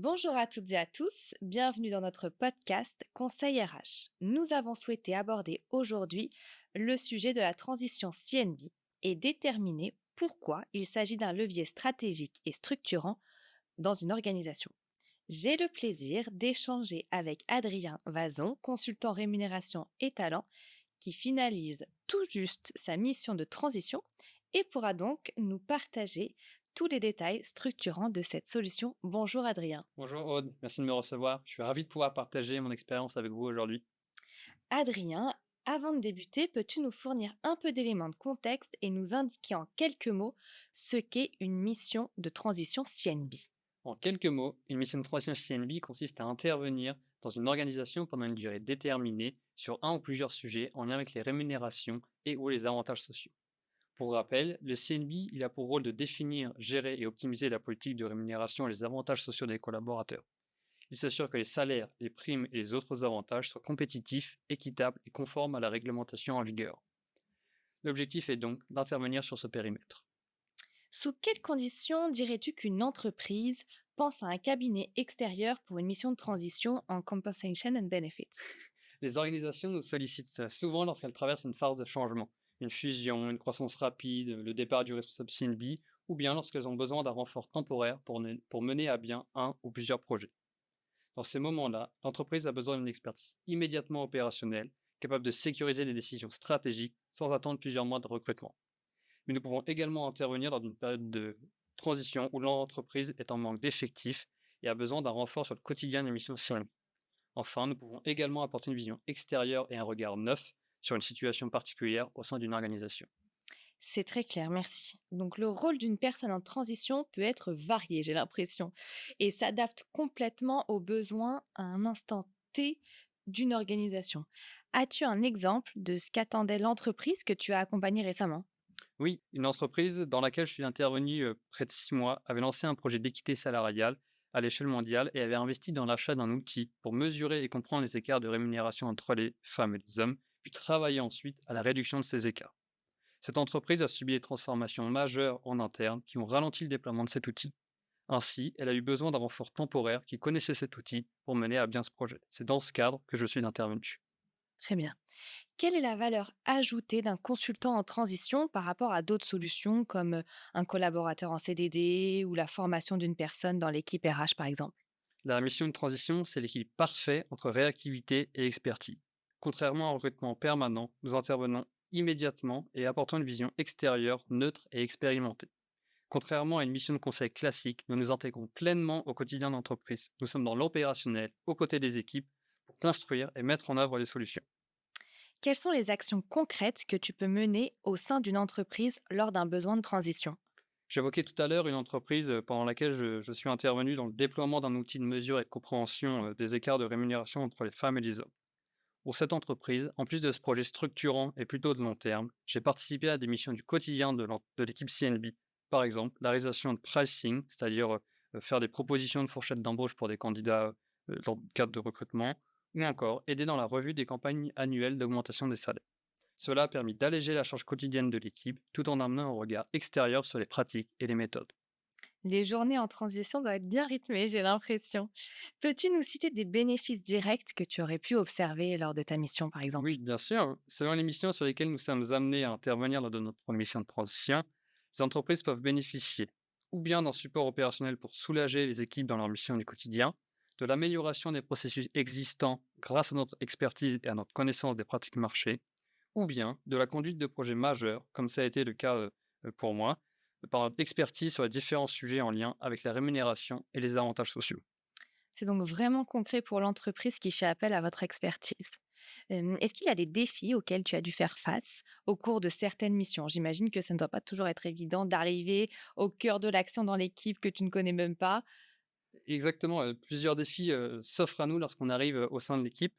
Bonjour à toutes et à tous, bienvenue dans notre podcast Conseil RH. Nous avons souhaité aborder aujourd'hui le sujet de la transition CNB et déterminer pourquoi il s'agit d'un levier stratégique et structurant dans une organisation. J'ai le plaisir d'échanger avec Adrien Vazon, consultant rémunération et talent, qui finalise tout juste sa mission de transition et pourra donc nous partager tous les détails structurants de cette solution. Bonjour Adrien. Bonjour Aude, merci de me recevoir. Je suis ravi de pouvoir partager mon expérience avec vous aujourd'hui. Adrien, avant de débuter, peux-tu nous fournir un peu d'éléments de contexte et nous indiquer en quelques mots ce qu'est une mission de transition CNB? En quelques mots, une mission de transition CNB consiste à intervenir dans une organisation pendant une durée déterminée sur un ou plusieurs sujets en lien avec les rémunérations et ou les avantages sociaux. Pour rappel, le CNB il a pour rôle de définir, gérer et optimiser la politique de rémunération et les avantages sociaux des collaborateurs. Il s'assure que les salaires, les primes et les autres avantages soient compétitifs, équitables et conformes à la réglementation en vigueur. L'objectif est donc d'intervenir sur ce périmètre. Sous quelles conditions dirais-tu qu'une entreprise pense à un cabinet extérieur pour une mission de transition en compensation and benefits? Les organisations nous sollicitent souvent lorsqu'elles traversent une phase de changement, une fusion, une croissance rapide, le départ du responsable CNB, ou bien lorsqu'elles ont besoin d'un renfort temporaire pour mener à bien un ou plusieurs projets. Dans ces moments-là, l'entreprise a besoin d'une expertise immédiatement opérationnelle, capable de sécuriser des décisions stratégiques sans attendre plusieurs mois de recrutement. Mais nous pouvons également intervenir dans une période de transition où l'entreprise est en manque d'effectifs et a besoin d'un renfort sur le quotidien des missions CNB. Enfin, nous pouvons également apporter une vision extérieure et un regard neuf sur une situation particulière au sein d'une organisation. C'est très clair, merci. Donc le rôle d'une personne en transition peut être varié, j'ai l'impression, et s'adapte complètement aux besoins à un instant T d'une organisation. As-tu un exemple de ce qu'attendait l'entreprise que tu as accompagnée récemment? Oui, une entreprise dans laquelle je suis intervenu près de 6 mois avait lancé un projet d'équité salariale à l'échelle mondiale et avait investi dans l'achat d'un outil pour mesurer et comprendre les écarts de rémunération entre les femmes et les hommes, puis travailler ensuite à la réduction de ces écarts. Cette entreprise a subi des transformations majeures en interne qui ont ralenti le déploiement de cet outil. Ainsi, elle a eu besoin d'un renfort temporaire qui connaissait cet outil pour mener à bien ce projet. C'est dans ce cadre que je suis intervenu. Très bien. Quelle est la valeur ajoutée d'un consultant en transition par rapport à d'autres solutions comme un collaborateur en CDD ou la formation d'une personne dans l'équipe RH par exemple? La mission de transition, c'est l'équilibre parfait entre réactivité et expertise. Contrairement au recrutement permanent, nous intervenons immédiatement et apportons une vision extérieure, neutre et expérimentée. Contrairement à une mission de conseil classique, nous nous intégrons pleinement au quotidien d'entreprise. Nous sommes dans l'opérationnel, aux côtés des équipes, pour construire et mettre en œuvre les solutions. Quelles sont les actions concrètes que tu peux mener au sein d'une entreprise lors d'un besoin de transition? J'évoquais tout à l'heure une entreprise pendant laquelle je suis intervenu dans le déploiement d'un outil de mesure et de compréhension des écarts de rémunération entre les femmes et les hommes. Pour cette entreprise, en plus de ce projet structurant et plutôt de long terme, j'ai participé à des missions du quotidien de l'équipe CNB. Par exemple, la réalisation de pricing, c'est-à-dire faire des propositions de fourchette d'embauche pour des candidats dans le cadre de recrutement, ou encore aider dans la revue des campagnes annuelles d'augmentation des salaires. Cela a permis d'alléger la charge quotidienne de l'équipe tout en amenant un regard extérieur sur les pratiques et les méthodes. Les journées en transition doivent être bien rythmées, j'ai l'impression. Peux-tu nous citer des bénéfices directs que tu aurais pu observer lors de ta mission, par exemple? Oui, bien sûr. Selon les missions sur lesquelles nous sommes amenés à intervenir lors de notre mission de transition, les entreprises peuvent bénéficier ou bien d'un support opérationnel pour soulager les équipes dans leur mission du quotidien, de l'amélioration des processus existants grâce à notre expertise et à notre connaissance des pratiques marché, ou bien de la conduite de projets majeurs, comme ça a été le cas pour moi, par notre expertise sur les différents sujets en lien avec la rémunération et les avantages sociaux. C'est donc vraiment concret pour l'entreprise qui fait appel à votre expertise. Est-ce qu'il y a des défis auxquels tu as dû faire face au cours de certaines missions? J'imagine que ça ne doit pas toujours être évident d'arriver au cœur de l'action dans l'équipe que tu ne connais même pas. Exactement, plusieurs défis s'offrent à nous lorsqu'on arrive au sein de l'équipe.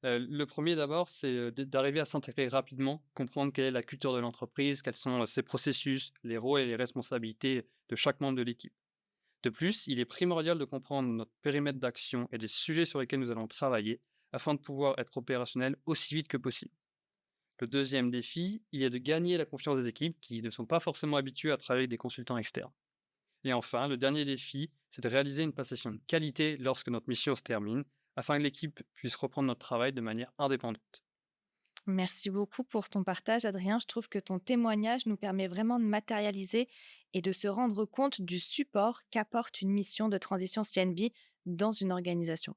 Le premier d'abord, c'est, d'arriver à s'intégrer rapidement, comprendre quelle est la culture de l'entreprise, quels sont, ses processus, les rôles et les responsabilités de chaque membre de l'équipe. De plus, il est primordial de comprendre notre périmètre d'action et les sujets sur lesquels nous allons travailler afin de pouvoir être opérationnel aussi vite que possible. Le deuxième défi, il est de gagner la confiance des équipes qui ne sont pas forcément habituées à travailler avec des consultants externes. Et enfin, le dernier défi, c'est de réaliser une passation de qualité lorsque notre mission se termine, afin que l'équipe puisse reprendre notre travail de manière indépendante. Merci beaucoup pour ton partage, Adrien. Je trouve que ton témoignage nous permet vraiment de matérialiser et de se rendre compte du support qu'apporte une mission de transition CNB dans une organisation.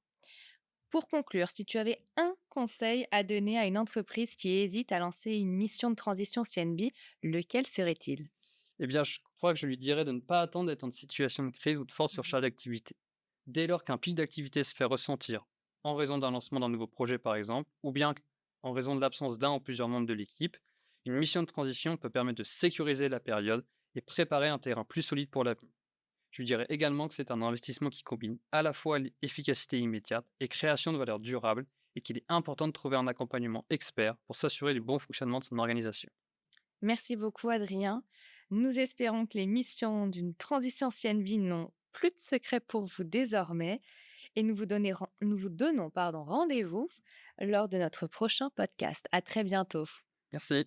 Pour conclure, si tu avais un conseil à donner à une entreprise qui hésite à lancer une mission de transition CNB, lequel serait-il? Eh bien, je crois que je lui dirais de ne pas attendre d'être en situation de crise ou de forte Mhm. surcharge d'activité. Dès lors qu'un pic d'activité se fait ressentir, en raison d'un lancement d'un nouveau projet par exemple, ou bien en raison de l'absence d'un ou plusieurs membres de l'équipe, une mission de transition peut permettre de sécuriser la période et préparer un terrain plus solide pour l'avenir. Je lui dirais également que c'est un investissement qui combine à la fois l'efficacité immédiate et création de valeur durable, et qu'il est important de trouver un accompagnement expert pour s'assurer du bon fonctionnement de son organisation. Merci beaucoup, Adrien. Nous espérons que les missions d'une transition CNV n'ont plus de secret pour vous désormais et nous vous donnons rendez-vous lors de notre prochain podcast. À très bientôt. Merci.